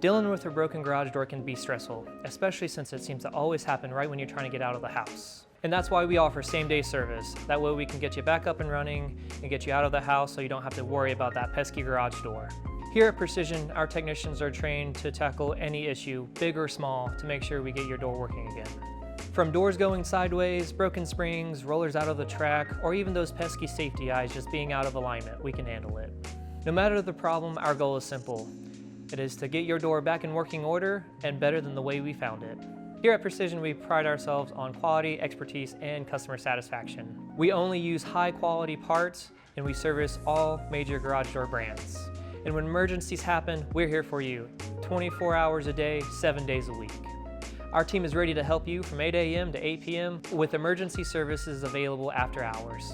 Dealing with a broken garage door can be stressful, especially since it seems to always happen right when you're trying to get out of the house. And that's why we offer same-day service. That way we can get you back up and running and get you out of the house so you don't have to worry about that pesky garage door. Here at Precision, our technicians are trained to tackle any issue, big or small, to make sure we get your door working again. From doors going sideways, broken springs, rollers out of the track, or even those pesky safety eyes just being out of alignment, we can handle it. No matter the problem, our goal is simple. It is to get your door back in working order and better than the way we found it. Here at Precision, we pride ourselves on quality, expertise, and customer satisfaction. We only use high quality parts, and we service all major garage door brands. And when emergencies happen, we're here for you, 24 hours a day, 7 days a week. Our team is ready to help you from 8 a.m. to 8 p.m. with emergency services available after hours.